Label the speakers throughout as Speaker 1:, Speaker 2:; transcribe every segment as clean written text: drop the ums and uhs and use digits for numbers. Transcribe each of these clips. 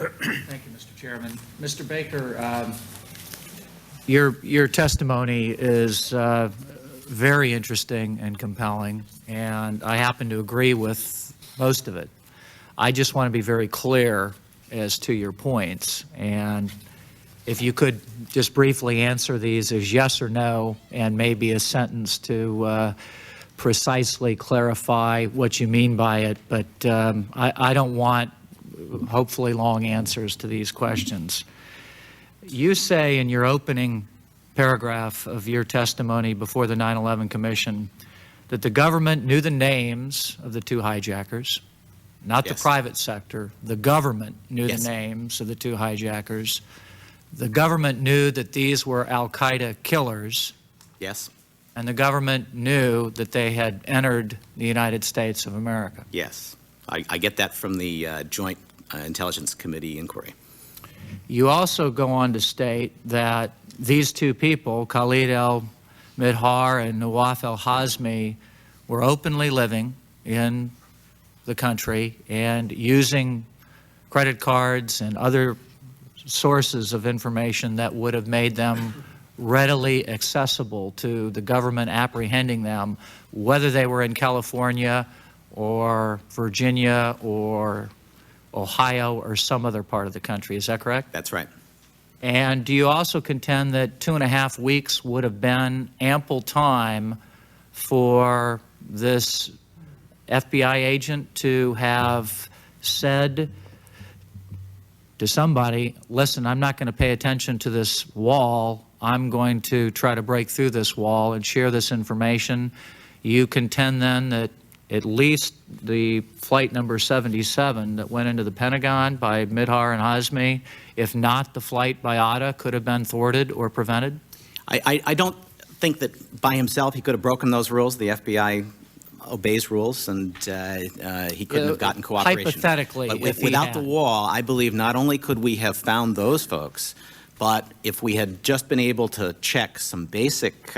Speaker 1: Thank you, Mr. Chairman. Mr. Baker, your testimony is very interesting and compelling, and I happen to agree with most of it. I just want to be very clear as to your points, and if you could just briefly answer these as yes or no, and maybe a sentence to precisely clarify what you mean by it, but I don't want hopefully long answers to these questions. You say in your opening paragraph of your testimony before the 9/11 Commission that the government knew the names of the two hijackers, not the private sector. The government knew the names of the two hijackers. The government knew that these were al-Qaeda killers.
Speaker 2: Yes.
Speaker 1: And the government knew that they had entered the United States of America.
Speaker 2: Yes. I get that from the Joint Intelligence Committee inquiry.
Speaker 1: You also go on to state that these two people, Khalid al-Midhar and Nawaf al-Hazmi, were openly living in the country and using credit cards and other sources of information that would have made them readily accessible to the government apprehending them, whether they were in California or Virginia or Ohio or some other part of the country. Is that correct?
Speaker 2: That's right.
Speaker 1: And do you also contend that 2.5 weeks would have been ample time for this FBI agent to have said to somebody, listen, I'm not going to pay attention to this wall. I'm going to try to break through this wall and share this information. You contend then that at least the flight number 77 that went into the Pentagon by Midhar and Hazmi, if not the flight by Atta, could have been thwarted or prevented?
Speaker 2: I don't think that by himself he could have broken those rules. The FBI obeys rules, and he couldn't have gotten cooperation.
Speaker 1: Hypothetically,
Speaker 2: but
Speaker 1: if
Speaker 2: without the wall, I believe not only could we have found those folks, but if we had just been able to check some basic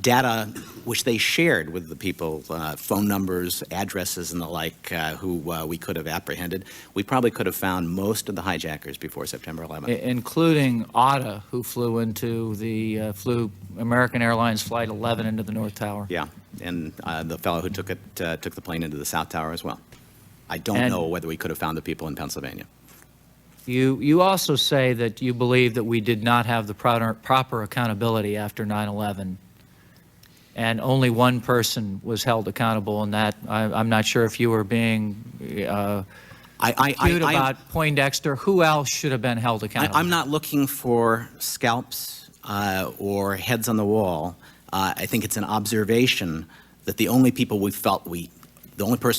Speaker 2: data which they shared with the people, phone numbers, addresses, and the like, who we could have apprehended, we probably could have found most of the hijackers before September 11th.
Speaker 1: Including Atta, who flew into the American Airlines Flight 11 into the North Tower.
Speaker 2: Yeah, and the fellow who took the plane into the South Tower as well. I don't know whether we could have found the people in Pennsylvania.
Speaker 1: You also say that you believe that we did not have the proper accountability after 9/11, and only one person was held accountable, and that I'm not sure if you were being acute about Poindexter. Who else should have been held accountable?
Speaker 2: I'm not looking for scalps or heads on the wall. I think it's an observation that the only person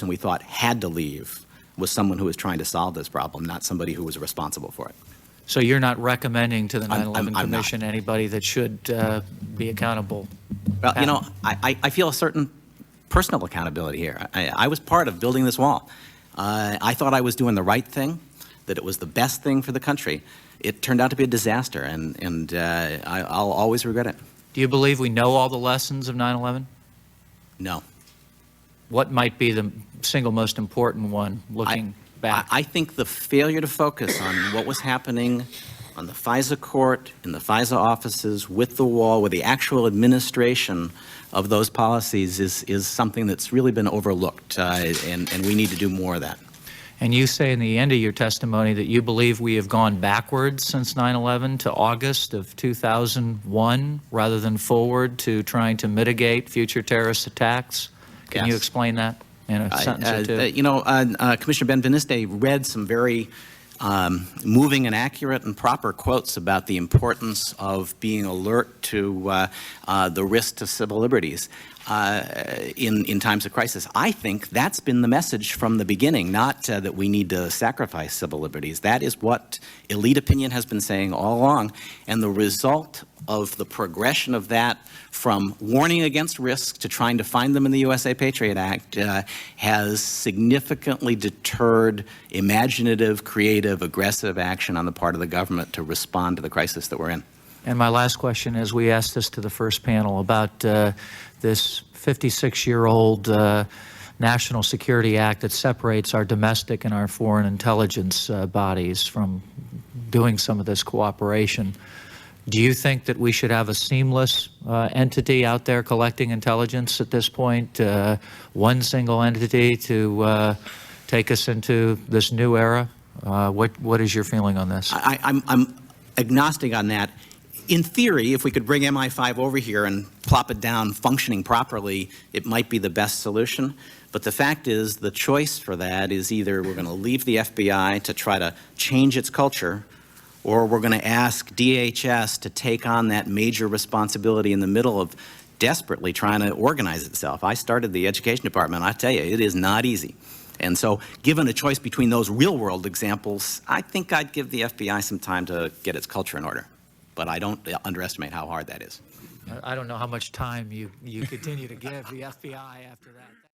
Speaker 2: we thought had to leave was someone who was trying to solve this problem, not somebody who was responsible for it.
Speaker 1: So you're not recommending to the 9/11 Commission anybody that should be accountable?
Speaker 2: Well, you know, I feel a certain personal accountability here. I was part of building this wall. I thought I was doing the right thing, that it was the best thing for the country. It turned out to be a disaster, and I'll always regret it.
Speaker 1: Do you believe we know all the lessons of 9/11?
Speaker 2: No.
Speaker 1: What might be the single most important one looking back?
Speaker 2: I think the failure to focus on what was happening on the FISA court, in the FISA offices, with the wall, with the actual administration of those policies is something that's really been overlooked, and we need to do more of that.
Speaker 1: And you say in the end of your testimony that you believe we have gone backwards since 9/11 to August of 2001 rather than forward to trying to mitigate future terrorist attacks. Can you explain that in a sentence or two?
Speaker 2: You know, Commissioner Benveniste read some very moving and accurate and proper quotes about the importance of being alert to the risk to civil liberties in times of crisis. I think that's been the message from the beginning, not that we need to sacrifice civil liberties. That is what elite opinion has been saying all along, and the result of the progression of that from warning against risks to trying to find them in the USA Patriot Act has significantly deterred imaginative, creative, aggressive action on the part of the government to respond to the crisis that we're in.
Speaker 1: And my last question is, we asked this to the first panel about this 56-year-old National Security Act that separates our domestic and our foreign intelligence bodies from doing some of this cooperation. Do you think that we should have a seamless entity out there collecting intelligence at this point, one single entity to take us into this new era? What is your feeling on this?
Speaker 2: I'm agnostic on that. In theory, if we could bring MI5 over here and plop it down functioning properly, it might be the best solution. But the fact is, the choice for that is either we're going to leave the FBI to try to change its culture, or we're going to ask DHS to take on that major responsibility in the middle of desperately trying to organize itself. I started the education department. I tell you, it is not easy. And so given a choice between those real-world examples, I think I'd give the FBI some time to get its culture in order. But I don't underestimate how hard that is.
Speaker 1: I don't know how much time you continue to give the FBI after that.